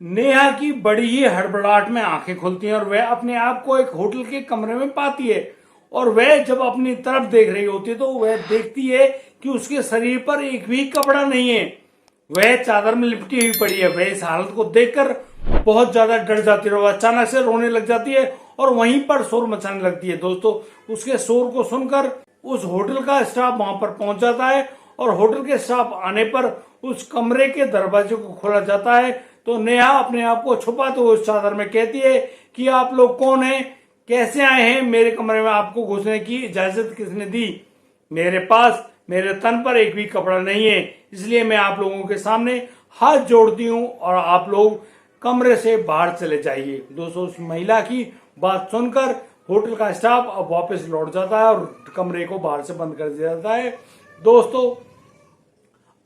नेहा की बड़ी ही हड़बड़ाहट में आंखें खुलती हैं और वह अपने आप को एक होटल के कमरे में पाती है। और वह जब अपनी तरफ देख रही होती है तो वह देखती है कि उसके शरीर पर एक भी कपड़ा नहीं है। वह चादर में लिपटी हुई पड़ी है। वह इस हालत को देखकर बहुत ज्यादा डर जाती है और वह अचानक से रोने लग जाती है और वहीं पर शोर मचाने लगती है। दोस्तों, उसके शोर को सुनकर उस होटल का स्टाफ वहां पर पहुंच जाता है और होटल के स्टाफ आने पर उस कमरे के दरवाजे को खोला जाता है। तो नेहा अपने आप को छुपाते हुए उस चादर में कहती है कि आप लोग कौन हैं, कैसे आए हैं, मेरे कमरे में आपको घुसने की इजाजत किसने दी? मेरे पास मेरे तन पर एक भी कपड़ा नहीं है, इसलिए मैं आप लोगों के सामने हाथ जोड़ती हूँ और आप लोग कमरे से बाहर चले जाइए। दोस्तों, उस महिला की बात सुनकर होटल का स्टाफ अब वापस लौट जाता है और कमरे को बाहर से बंद कर दिया जाता है। दोस्तों,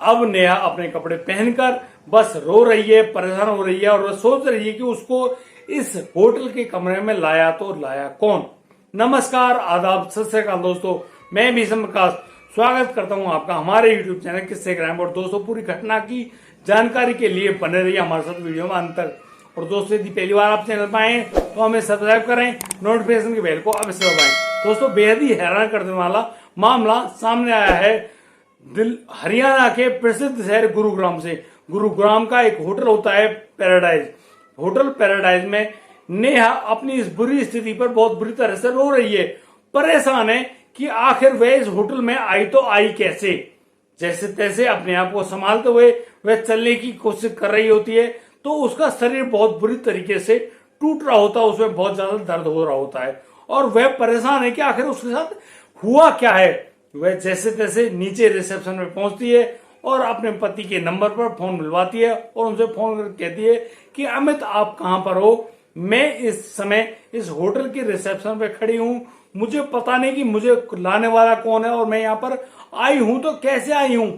अब नेहा अपने कपड़े पहनकर बस रो रही है, परेशान हो रही है और वह सोच रही है कि उसको इस होटल के कमरे में लाया तो लाया कौन। नमस्कार, आदाब, सत श्री अकाल दोस्तों, मैं भीषम प्रकाश स्वागत करता हूं आपका हमारे यूट्यूब चैनल किस्से क्राइम। और दोस्तों, पूरी घटना की जानकारी के लिए बने रहिए हमारे साथ वीडियो में अंत तक। और दोस्तों, यदि पहली बार आप चैनल पर आए तो हमें सब्सक्राइब करें, नोटिफिकेशन के बेल को अवश्य दबाएं। दोस्तों, बेहद ही हैरान कर देने वाला मामला सामने आया है हरियाणा के प्रसिद्ध शहर गुरुग्राम से। गुरुग्राम का एक होटल होता है पैराडाइज। होटल पैराडाइज में नेहा अपनी इस बुरी स्थिति पर बहुत बुरी तरह से रो रही है, परेशान है कि आखिर वह इस होटल में आई तो आई कैसे। जैसे तैसे अपने आप को संभालते हुए वह चलने की कोशिश कर रही होती है तो उसका शरीर बहुत बुरी तरीके से टूट रहा होता है, उसमें बहुत ज्यादा दर्द हो रहा होता है और वह परेशान है कि आखिर उसके साथ हुआ क्या है। वह जैसे तैसे नीचे रिसेप्शन में पहुंचती है और अपने पति के नंबर पर फोन मिलवाती है और उनसे फोन करके कहती है कि अमित, आप कहां पर हो? मैं इस समय इस होटल के रिसेप्शन पे खड़ी हूं, मुझे पता नहीं कि मुझे लाने वाला कौन है और मैं यहाँ पर आई हूं तो कैसे आई हूं।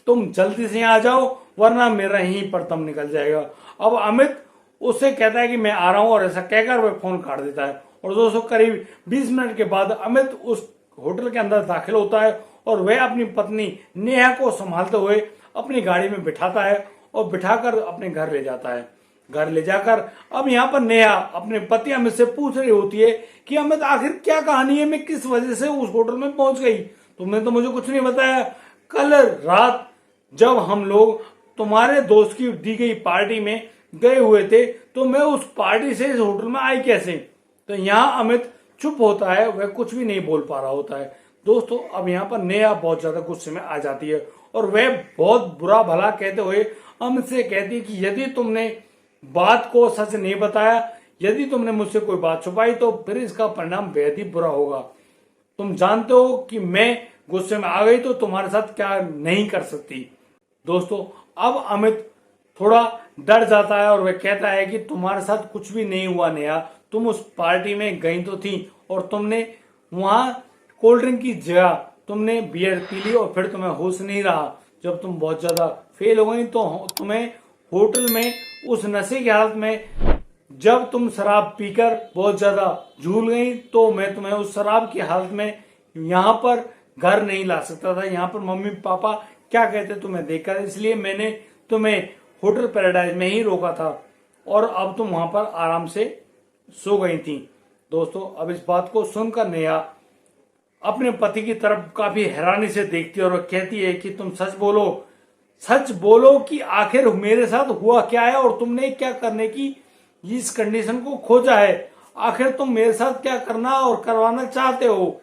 तुम जल्दी से यहाँ आ जाओ वरना मेरा यहीं पर दम निकल जाएगा। अब अमित उससे कहता है कि मैं आ रहा हूं और ऐसा कहकर वह फोन काट देता है। और दोस्तों, करीब 20 मिनट के बाद अमित उस होटल के अंदर दाखिल होता है और वह अपनी पत्नी नेहा को संभालते हुए अपनी गाड़ी में बिठाता है और बिठाकर अपने घर ले जाता है। घर ले जाकर अब यहाँ पर नेहा अपने पति अमित से पूछ रही होती है कि अमित, आखिर क्या कहानी है, मैं किस वजह से उस होटल में पहुंच गई? तुमने तो मुझे कुछ नहीं बताया। कल रात जब हम लोग तुम्हारे दोस्त की दी गई पार्टी में गए हुए थे तो मैं उस पार्टी से इस होटल में आई कैसे? तो यहाँ अमित चुप होता है, वह कुछ भी नहीं बोल पा रहा होता है। दोस्तों, अब यहाँ पर नेहा बहुत ज्यादा गुस्से में आ जाती है और वह बहुत बुरा भला कहते हुए अमित से कहती है कि यदि तुमने बात को सच नहीं बताया, यदि तुमने मुझसे कोई बात छुपाई तो फिर इसका परिणाम बेहद ही बुरा होगा। तुम जानते हो कि मैं गुस्से में आ गई तो तुम्हारे साथ क्या नहीं कर सकती। दोस्तों, अब अमित थोड़ा डर जाता है और वह कहता है कि तुम्हारे साथ कुछ भी नहीं हुआ नेहा, तुम उस पार्टी में गई तो थी और तुमने वहां कोल्ड ड्रिंक की जगह तुमने बियर पी ली और फिर तुम्हें होश नहीं रहा। जब तुम बहुत ज्यादा फेल हो गई तो तुम्हें होटल में उस नशे की हालत में जब तुम शराब पीकर बहुत ज्यादा झूल गई तो मैं तुम्हें उस शराब की हालत में यहाँ पर घर नहीं ला सकता था। यहाँ पर मम्मी पापा क्या कहते तुम्हें देखकर, इसलिए मैंने तुम्हें होटल पैराडाइज में ही रोका था और अब तुम वहां पर आराम से सो गई थी। दोस्तों, अब इस बात को सुनकर नेहा अपने पति की तरफ काफी हैरानी से देखती है और कहती है कि तुम सच बोलो कि आखिर मेरे साथ हुआ क्या है और तुमने क्या करने की इस कंडीशन को खोजा है। आखिर तुम मेरे साथ क्या करना और करवाना चाहते हो?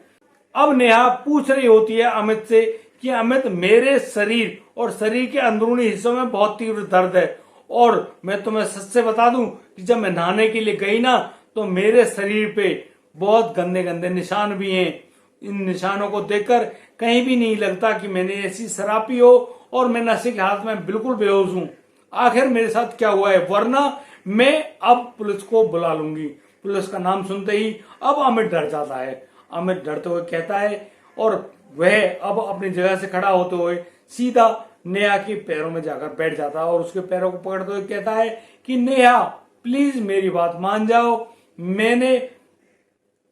अब नेहा पूछ रही होती है अमित से कि अमित, मेरे शरीर और शरीर के अंदरूनी हिस्सों में बहुत तीव्र दर्द है और मैं तुम्हें सच से बता दूं कि जब मैं नहाने के लिए गई ना तो मेरे शरीर पे बहुत गंदे गंदे निशान भी हैं। इन निशानों को देखकर कहीं भी नहीं लगता कि मैंने ऐसी शराब पी हो और मैं नशे के हाथ में बिल्कुल बेहोश हूं। आखिर मेरे साथ क्या हुआ है, वरना मैं अब पुलिस को बुला लूंगी। पुलिस का नाम सुनते ही अब अमित डर जाता है। अमित डरते हुए कहता है और वह अब अपनी जगह से खड़ा होते हुए सीधा नेहा के पैरों में जाकर बैठ जाता है और उसके पैरों को पकड़ते हुए कहता है कि नेहा, प्लीज मेरी बात मान जाओ। मैंने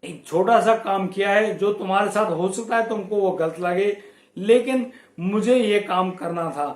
एक छोटा सा काम किया है जो तुम्हारे साथ हो सकता है तुमको वो गलत लगे, लेकिन मुझे ये काम करना था।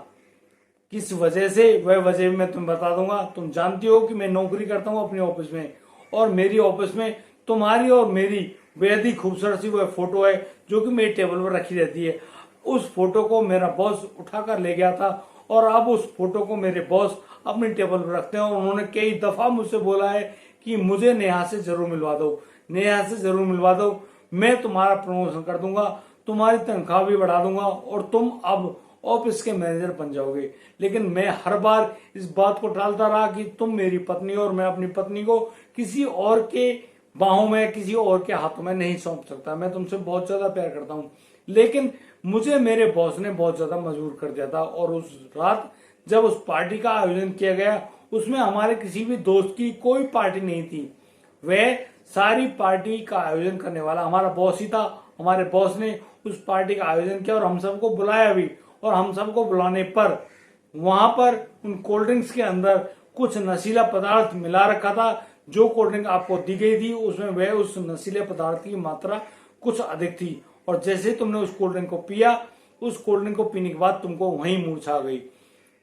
किस वजह से, वह वजह मैं तुम्हें बता दूंगा। तुम जानती हो कि मैं नौकरी करता हूँ अपने ऑफिस में, और मेरी ऑफिस में तुम्हारी और मेरी बेहद ही खूबसूरत सी वह फोटो है जो कि मेरी टेबल पर रखी रहती है। उस फोटो को मेरा बॉस उठाकर ले गया था, और अब उस फोटो को मेरे बॉस अपनी टेबल पर रखते हैं, और उन्होंने कई दफा मुझसे बोला है कि मुझे नेहा से जरूर मिलवा दो, नेहा से जरूर मिलवा दो, मैं तुम्हारा प्रमोशन कर दूंगा, तुम्हारी तनख्वाह भी बढ़ा दूंगा, और तुम अब ऑफिस के मैनेजर बन जाओगे। लेकिन मैं हर बार इस बात को टालता रहा कि तुम मेरी पत्नी हो, और मैं अपनी पत्नी को किसी और के बाहों में, किसी और के हाथों में नहीं सौंप सकता। मैं तुमसे बहुत ज्यादा प्यार करता हूँ, लेकिन मुझे मेरे बॉस ने बहुत ज्यादा मजबूर कर दिया था। और उस रात जब उस पार्टी का आयोजन किया गया, उसमें हमारे किसी भी दोस्त की कोई पार्टी नहीं थी। वह सारी पार्टी का आयोजन करने वाला हमारा बॉस ही था। हमारे बॉस ने उस पार्टी का आयोजन किया और हम सबको बुलाया भी, और हम सबको बुलाने पर वहां पर उन कोल्ड ड्रिंक्स के अंदर कुछ नशीला पदार्थ मिला रखा था। जो कोल्ड ड्रिंक आपको दी गई थी उसमें वह उस नशीले पदार्थ की मात्रा कुछ अधिक थी, और जैसे ही तुमने उस कोल्ड ड्रिंक को पिया, उस कोल्ड ड्रिंक को पीने के बाद तुमको वहीं मूर्छा आ गई।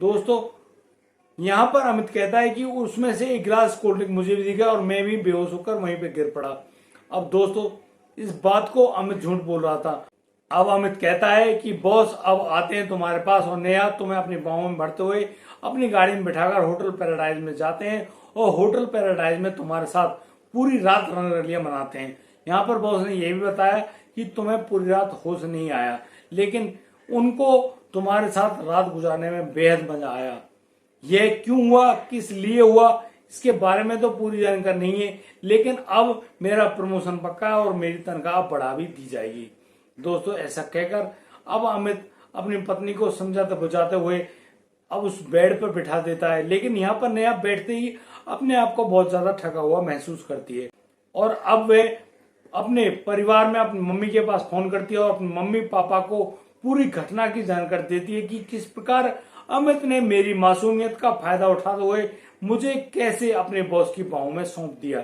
दोस्तों, यहाँ पर अमित कहता है कि उसमें से एक गिलास कोल्ड ड्रिंक मुझे भी दिखा और मैं भी बेहोश होकर वहीं पे गिर पड़ा। अब दोस्तों, इस बात को अमित झूठ बोल रहा था। अब अमित कहता है कि बॉस अब आते हैं तुम्हारे पास, और नेहा तुम्हें अपनी बाहों में भरते हुए अपनी गाड़ी में बिठाकर होटल पैराडाइज में जाते हैं, और होटल पैराडाइज में तुम्हारे साथ पूरी रात रंगरलियां मनाते हैं। यहाँ पर बॉस ने यह भी बताया कि तुम्हें पूरी रात होश नहीं आया, लेकिन उनको तुम्हारे साथ रात गुजारने में बेहद मजा आया। यह क्यों हुआ, किस लिए हुआ, इसके बारे में तो पूरी जानकारी नहीं है, लेकिन अब मेरा प्रमोशन पक्का है और मेरी तनख्वाह बढ़ा भी दी जाएगी। दोस्तों, ऐसा कहकर अब अमित अपनी पत्नी को समझाते बुझाते हुए अब उस बेड पर बिठा देता है, लेकिन यहाँ पर नेहा बैठते ही अपने आप को बहुत ज्यादा थका हुआ महसूस करती है, और अब वे अपने परिवार में अपनी मम्मी के पास फोन करती है और अपने मम्मी पापा को पूरी घटना की जानकारी देती है कि किस प्रकार अमित ने मेरी मासूमियत का फायदा उठाते हुए मुझे कैसे अपने बॉस की बाहों में सौंप दिया।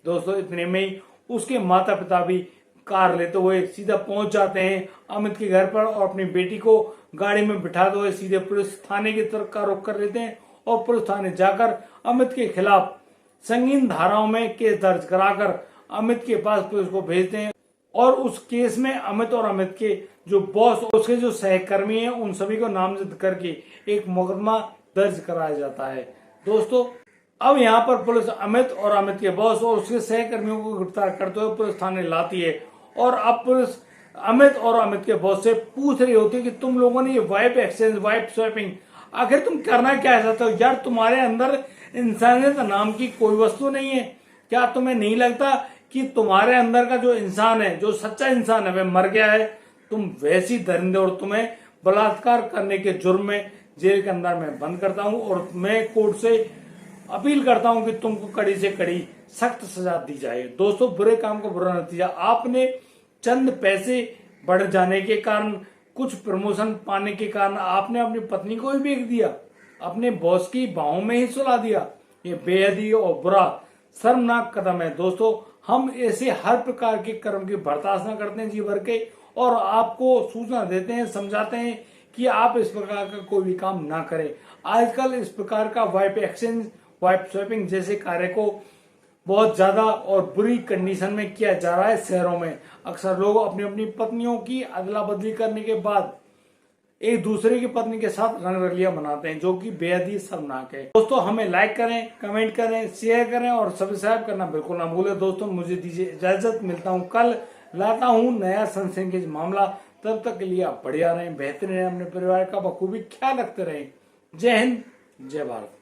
दोस्तों, इतने में ही उसके माता पिता भी कार लेते हुए सीधा पहुंच जाते हैं अमित के घर पर, और अपनी बेटी को गाड़ी में बिठाते हुए सीधे पुलिस थाने की तरफ का रुख कर लेते हैं, और पुलिस थाने जाकर अमित के खिलाफ संगीन धाराओं में केस दर्ज कराकर अमित के पास पुलिस को भेजते हैं, और उस केस में अमित और अमित के जो बॉस और उसके जो सहकर्मी हैं उन सभी को नामजद करके एक मुकदमा दर्ज कराया जाता है। दोस्तों, अब यहाँ पर पुलिस अमित और अमित के बॉस और उसके सहकर्मियों को गिरफ्तार करते हुए पुलिस थाने लाती है, और अब पुलिस अमित और अमित के बॉस से पूछ रही होती है कि तुम लोगों ने ये वाइप एक्सचेंज, वाइप स्वैपिंग आखिर तुम करना क्या चाहते हो यार? तुम्हारे अंदर इंसानियत नाम की कोई वस्तु नहीं है क्या? तुम्हें नहीं लगता कि तुम्हारे अंदर का जो इंसान है, जो सच्चा इंसान है, वह मर गया है? तुम वैसी दरिंदे, और तुम्हें बलात्कार करने के जुर्म में जेल के अंदर मैं बंद करता हूं, और मैं कोर्ट से अपील करता हूं कि तुमको कड़ी से कड़ी सख्त सजा दी जाए। दोस्तों, बुरे काम को बुरा नतीजा। आपने चंद पैसे बढ़ जाने के कारण, कुछ प्रमोशन पाने के कारण आपने अपनी पत्नी को ही बेच दिया, अपने बॉस की बाहों में ही सुला दिया। ये बेहद ही और बुरा शर्मनाक कदम है। दोस्तों, हम ऐसे हर प्रकार के कर्म की बर्दाश्त न करते हैं जी भर के, और आपको सूचना देते हैं, समझाते हैं कि आप इस प्रकार का कोई भी काम ना करें। आजकल इस प्रकार का वाइप एक्सचेंज, वाइप स्वैपिंग जैसे कार्य को बहुत ज्यादा और बुरी कंडीशन में किया जा रहा है शहरों में। अक्सर लोग अपनी अपनी पत्नियों की अदला बदली करने के बाद एक दूसरे की पत्नी के साथ रंगरलियां मनाते हैं, जो कि बेहद ही शर्मनाक है। दोस्तों, हमें लाइक करें, कमेंट करें, शेयर करें और सब्सक्राइब करना बिल्कुल ना भूलें। दोस्तों, मुझे दीजिए इजाजत, मिलता हूं कल, लाता हूं नया सनसनीखेज मामला। तब तक के लिए आप बढ़िया रहें, बेहतरीन रहें, अपने परिवार का बखूबी ख्याल रखते रहें। जय हिंद, जय भारत।